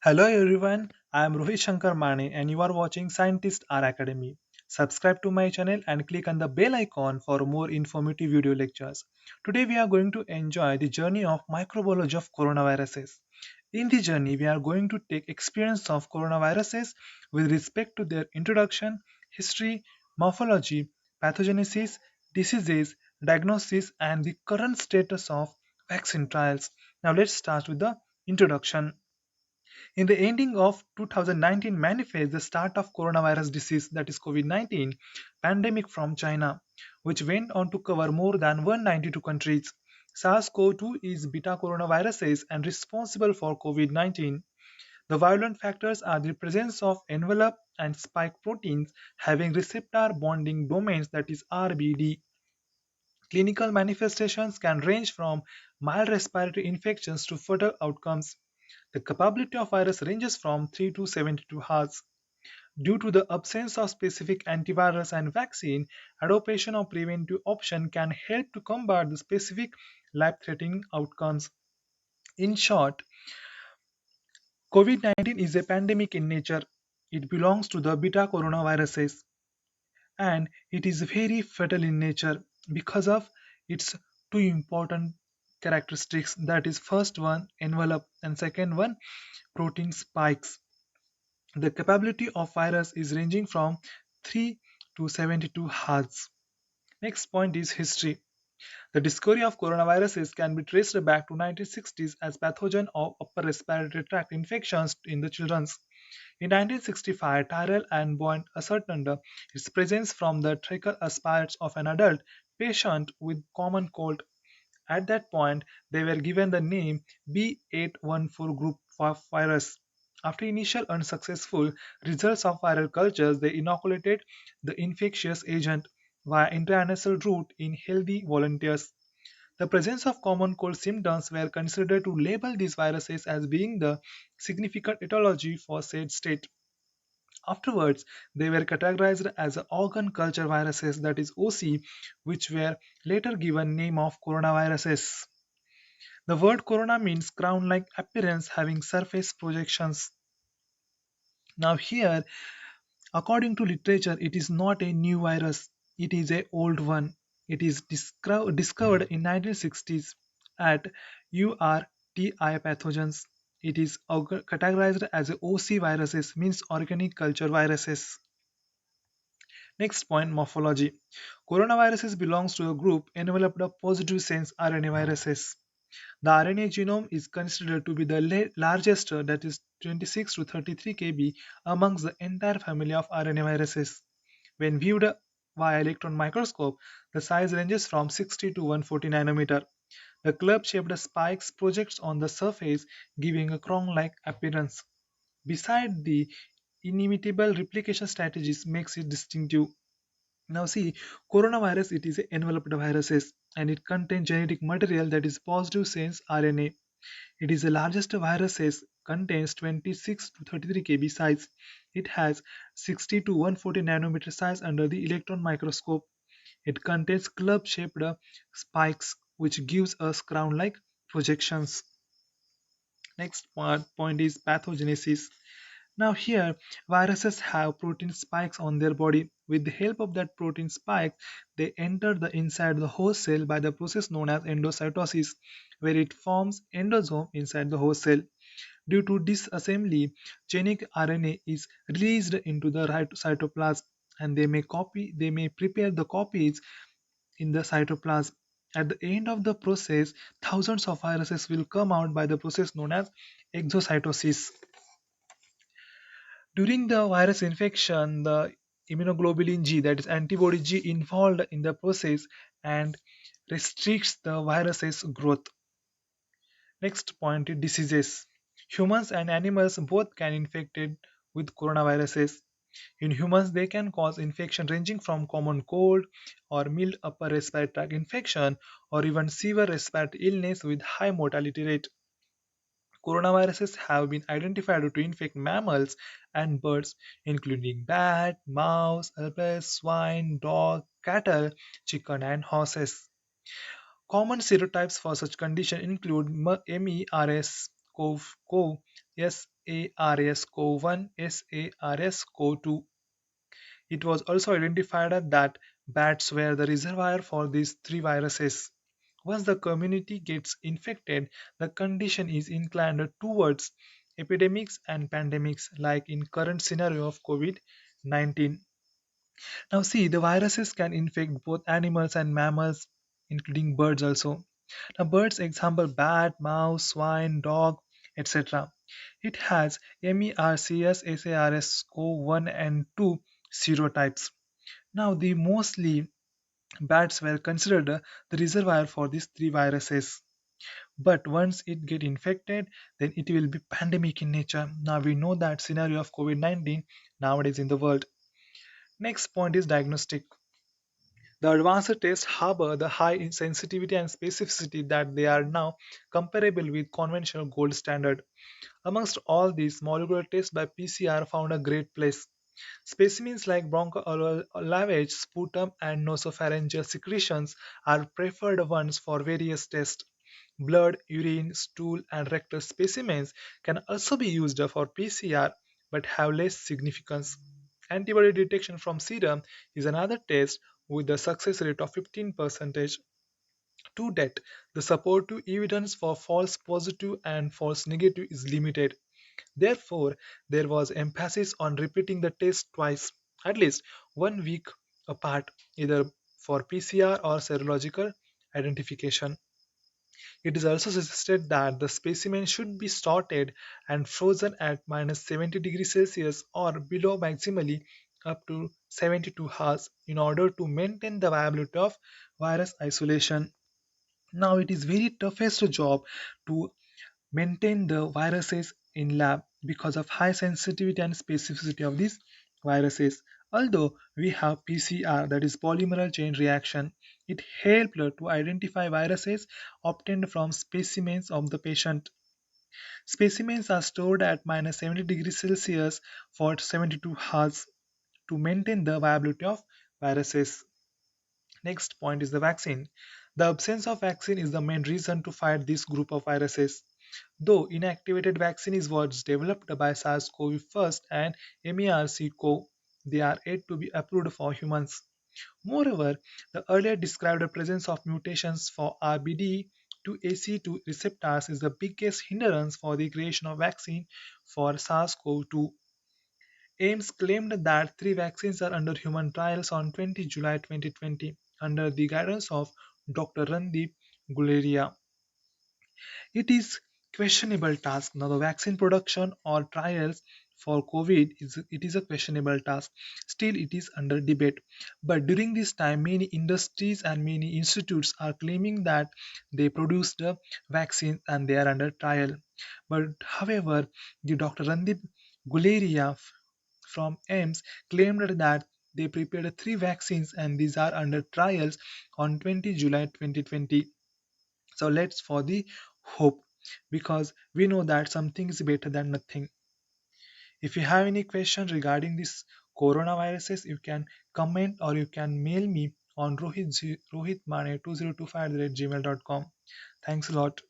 Hello everyone, I am Rohit Shankar and you are watching Scientist R Academy. Subscribe to my channel and click on the bell icon for more informative video lectures. Today we are going to enjoy the journey of microbiology of coronaviruses. In the journey, we are going to take experience of coronaviruses with respect to their introduction, history, morphology, pathogenesis, diseases, diagnosis, and the current status of vaccine trials. Now let's start with the introduction. In the ending of 2019 manifests the start of coronavirus disease, that is COVID-19 pandemic from China, which went on to cover more than 192 countries. SARS-CoV-2 is beta coronaviruses and responsible for COVID-19. The violent factors are the presence of envelope and spike proteins having receptor bonding domains, that is RBD. Clinical manifestations can range from mild respiratory infections to fatal outcomes. The capability of virus ranges from 3 to 72 hours. Due to the absence of specific antivirus and vaccine, adoption of preventive option can help to combat the specific life-threatening outcomes. In short, COVID-19 is a pandemic in nature. It belongs to the beta coronaviruses and it is very fatal in nature because of its two important characteristics, that is first one envelope and second one protein spikes. The capability of virus is ranging from 3 to 72 Hz. Next point is history. The discovery of coronaviruses can be traced back to 1960s as pathogen of upper respiratory tract infections in the children. In 1965, Tyrrell and Bond ascertained its presence from the tracheal aspirates of an adult patient with common cold. At that point, they were given the name B814 group of virus. After initial unsuccessful results of viral cultures, they inoculated the infectious agent via intranasal route in healthy volunteers. The presence of common cold symptoms were considered to label these viruses as being the significant etiology for said state. Afterwards, they were categorized as organ culture viruses, that is OC, which were later given name of coronaviruses. The word corona means crown-like appearance having surface projections. Now here, according to literature, it is not a new virus. It is a old one. It is discovered in 1960s at URTI pathogens. It is categorized as a OC viruses, means organic culture viruses. Next point, morphology. Coronaviruses belongs to a group enveloped of positive sense RNA viruses. The RNA genome is considered to be the largest, that is 26 to 33 kb, amongst the entire family of RNA viruses. When viewed via electron microscope, the size ranges from 60 to 140 nanometer. The club-shaped spikes projects on the surface, giving a crown-like appearance. Beside the inimitable replication strategies makes it distinctive. Now see, coronavirus, it is a enveloped viruses and it contains genetic material that is positive sense RNA. It is the largest viruses, contains 26 to 33 kb size. It has 60 to 140 nanometer size under the electron microscope. It contains club-shaped spikes which gives us crown-like projections. Next point is pathogenesis. Now here, viruses have protein spikes on their body. With the help of that protein spike, they enter the inside the host cell by the process known as endocytosis, where it forms endosome inside the host cell. Due to disassembly, genic RNA is released into the right cytoplasm, and they may prepare the copies in the cytoplasm. At the end of the process, thousands of viruses will come out by the process known as exocytosis. During the virus infection, the immunoglobulin G, that is antibody G, involved in the process and restricts the virus's growth. Next point is diseases. Humans and animals both can infected with coronaviruses. In humans, they can cause infection ranging from common cold or mild upper respiratory tract infection or even severe respiratory illness with high mortality rate. Coronaviruses have been identified to infect mammals and birds, including bat, mouse, herpes, swine, dog, cattle, chicken, and horses. Common serotypes for such condition include MERS, SARS-CoV, SARS-CoV-1, SARS-CoV-2. It was also identified that bats were the reservoir for these three viruses. Once the community gets infected, the condition is inclined towards epidemics and pandemics, like in current scenario of COVID-19. Now see, the viruses can infect both animals and mammals, including birds also. Now birds example bat, mouse, swine, dog, etc. It has MERCS, SARS-CoV-1 and 2 serotypes. Now the mostly bats were considered the reservoir for these three viruses. But once it get infected, then it will be pandemic in nature. Now we know that scenario of COVID-19 nowadays in the world. Next point is diagnostic. The advanced tests harbor the high sensitivity and specificity that they are now comparable with conventional gold standard. Amongst all these, molecular tests by PCR found a great place. Specimens like broncholavage, sputum, and nasopharyngeal secretions are preferred ones for various tests. Blood, urine, stool, and rectal specimens can also be used for PCR but have less significance. Antibody detection from serum is another test with a success rate of 15%. To date, the supportive evidence for false positive and false negative is limited. Therefore, there was emphasis on repeating the test twice, at least 1 week apart, either for PCR or serological identification. It is also suggested that the specimen should be sorted and frozen at -70 degrees Celsius or below maximally up to 72 hours in order to maintain the viability of virus isolation. Now it is very toughest job to maintain the viruses in lab because of high sensitivity and specificity of these viruses. Although we have PCR, that is polymerase chain reaction, it helped to identify viruses obtained from specimens of the patient. Specimens are stored at -70 degrees Celsius for 72 hours to maintain the viability of viruses. Next point is the vaccine. The absence of vaccine is the main reason to fight this group of viruses. Though inactivated vaccine is what's developed by SARS-CoV first and MERS-CoV, they are yet to be approved for humans. Moreover, the earlier described presence of mutations for RBD to AC2 receptors is the biggest hindrance for the creation of vaccine for SARS-CoV-2. AIIMS claimed that three vaccines are under human trials on 20 July 2020 under the guidance of Dr. Randeep Guleria. It is questionable task. Now the vaccine production or trials for COVID is a questionable task. Still it is under debate. But during this time many industries and many institutes are claiming that they produced the vaccine and they are under trial. But however, the Dr. Randeep Guleria from AIIMS claimed that they prepared three vaccines and these are under trials on 20 July 2020. So let's for the hope because we know that something is better than nothing. If you have any question regarding this coronaviruses, you can comment or you can mail me on rohitmane2025@gmail.com. Thanks a lot.